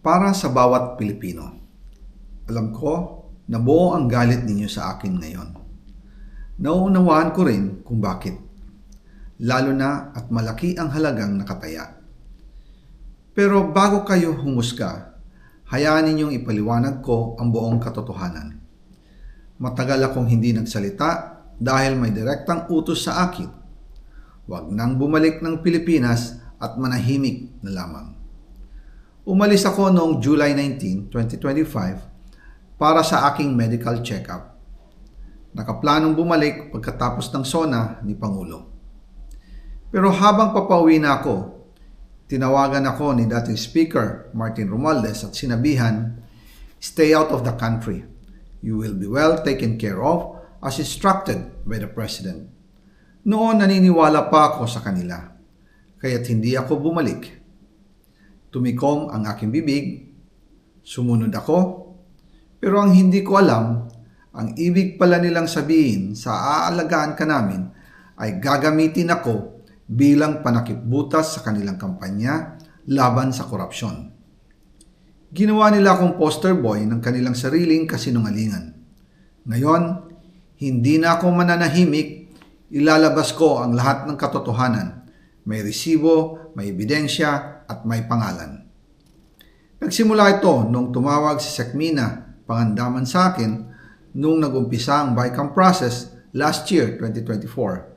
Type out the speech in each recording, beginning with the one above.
Para sa bawat Pilipino, alam ko na buo ang galit ninyo sa akin ngayon. Nauunawaan ko rin kung bakit, lalo na at malaki ang halagang nakataya. Pero bago kayo humusga, hayaan ninyong ipaliwanag ko ang buong katotohanan. Matagal akong hindi nagsalita dahil may direktang utos sa akin. Huwag nang bumalik ng Pilipinas at manahimik na lamang. Umalis ako noong July 19, 2025 para sa aking medical check-up. Nakaplanong bumalik pagkatapos ng SONA ni Pangulo. Pero habang papauwi na ako, tinawagan ako ni dating Speaker Martin Romualdez at sinabihan, "Stay out of the country. You will be well taken care of as instructed by the President." Noon naniniwala pa ako sa kanila, kaya't hindi ako bumalik. Tumikom ang aking bibig, sumunod ako, pero ang hindi ko alam, ang ibig pala nilang sabihin sa aalagaan ka namin ay gagamitin ako bilang panakipbutas sa kanilang kampanya laban sa korupsyon. Ginawa nila akong poster boy ng kanilang sariling kasinungalingan. Ngayon, hindi na ako mananahimik, ilalabas ko ang lahat ng katotohanan. May resibo, may ebidensya, at may pangalan. Nagsimula ito nung tumawag si Sekmina Pangandaman sa akin nung nagumpisa ang BICAM process last year, 2024.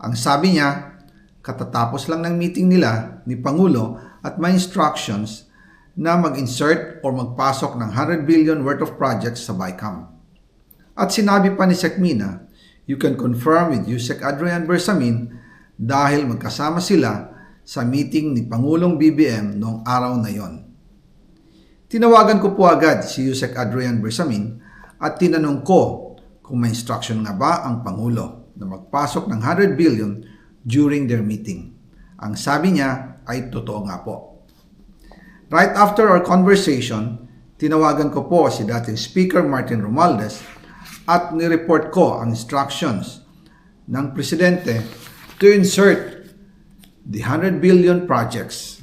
Ang sabi niya, katatapos lang ng meeting nila ni Pangulo at may instructions na mag-insert o magpasok ng 100 billion worth of projects sa BICAM. At sinabi pa ni Sekmina, "You can confirm with Yusek Adrian Bersamin dahil magkasama sila sa meeting ni Pangulong BBM noong araw na yon." Tinawagan ko po agad si Yusek Adrian Bersamin at tinanong ko kung may instruction nga ba ang Pangulo na magpasok ng 100 billion during their meeting. Ang sabi niya ay totoo nga po. Right after our conversation, tinawagan ko po si dating Speaker Martin Romualdez at nireport ko ang instructions ng Presidente to insert the 100 billion projects.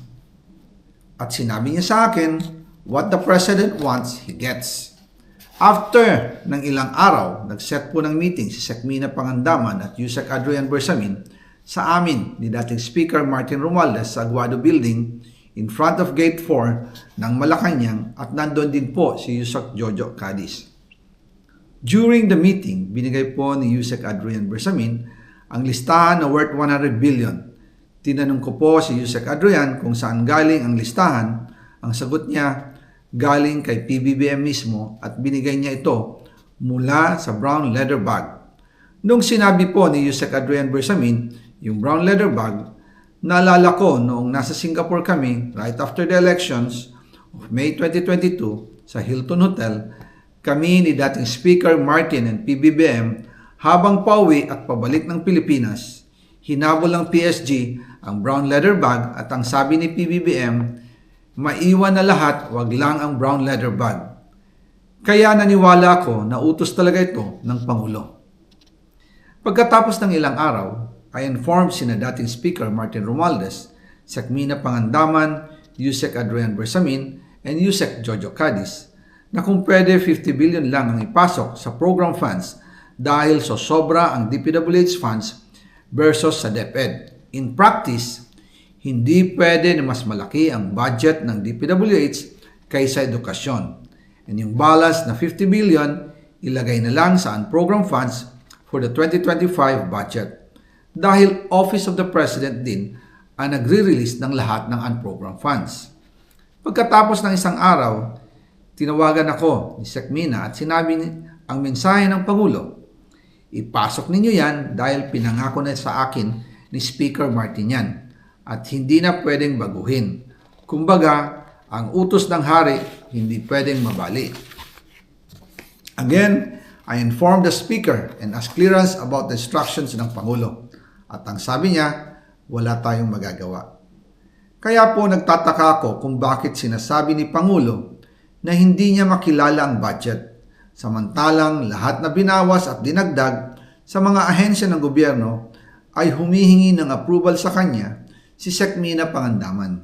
At sinabi niya sa akin, what the President wants, he gets. After ng ilang araw, nag-set po ng meeting si Sekmina Pangandaman at Yusek Adrian Bersamin sa amin ni dating Speaker Martin Romualdez sa Aguado Building in front of Gate 4 ng Malacanang at nandun din po si Yusek Jojo Cadiz. During the meeting, binigay po ni Yusek Adrian Bersamin ang listahan na worth 100 billion. Tinanong ko po si Yusek Adrian kung saan galing ang listahan. Ang sagot niya, galing kay PBBM mismo at binigay niya ito mula sa brown leather bag. Nung sinabi po ni Yusek Adrian Bersamin yung brown leather bag, naalala ko noong nasa Singapore kami right after the elections of May 2022 sa Hilton Hotel, kami ni dating Speaker Martin and PBBM habang pauwi at pabalik ng Pilipinas, hinabol ng PSG ang brown leather bag at ang sabi ni PBBM, maiwan na lahat, wag lang ang brown leather bag. Kaya naniwala ako na utos talaga ito ng Pangulo. Pagkatapos ng ilang araw, I informed sina dating Speaker Martin Romualdez, Sekmina Pangandaman, Yusek Adrian Bersamin, and Yusek Jojo Cadiz na kung pwede 50 billion lang ang ipasok sa program funds dahil so sobra ang DPWH funds versus sa DepEd. In practice, hindi pwede na mas malaki ang budget ng DPWH kaysa edukasyon. And yung balance na 50 billion, ilagay na lang sa unprogrammed funds for the 2025 budget. Dahil Office of the President din ang nagre-release ng lahat ng unprogrammed funds. Pagkatapos ng isang araw, tinawagan ako ni Sekmina at sinabi ang mensahe ng Pangulo, ipasok ninyo yan dahil pinangako na sa akin ni Speaker Martin yan at hindi na pwedeng baguhin. Kumbaga, ang utos ng hari hindi pwedeng mabali. Again, I informed the Speaker and asked clearance about the instructions ng Pangulo. At ang sabi niya, wala tayong magagawa. Kaya po nagtataka ako kung bakit sinasabi ni Pangulo na hindi niya makilala ang budget. Samantalang lahat na binawas at dinagdag sa mga ahensya ng gobyerno ay humihingi ng approval sa kanya si Sekmina Pangandaman.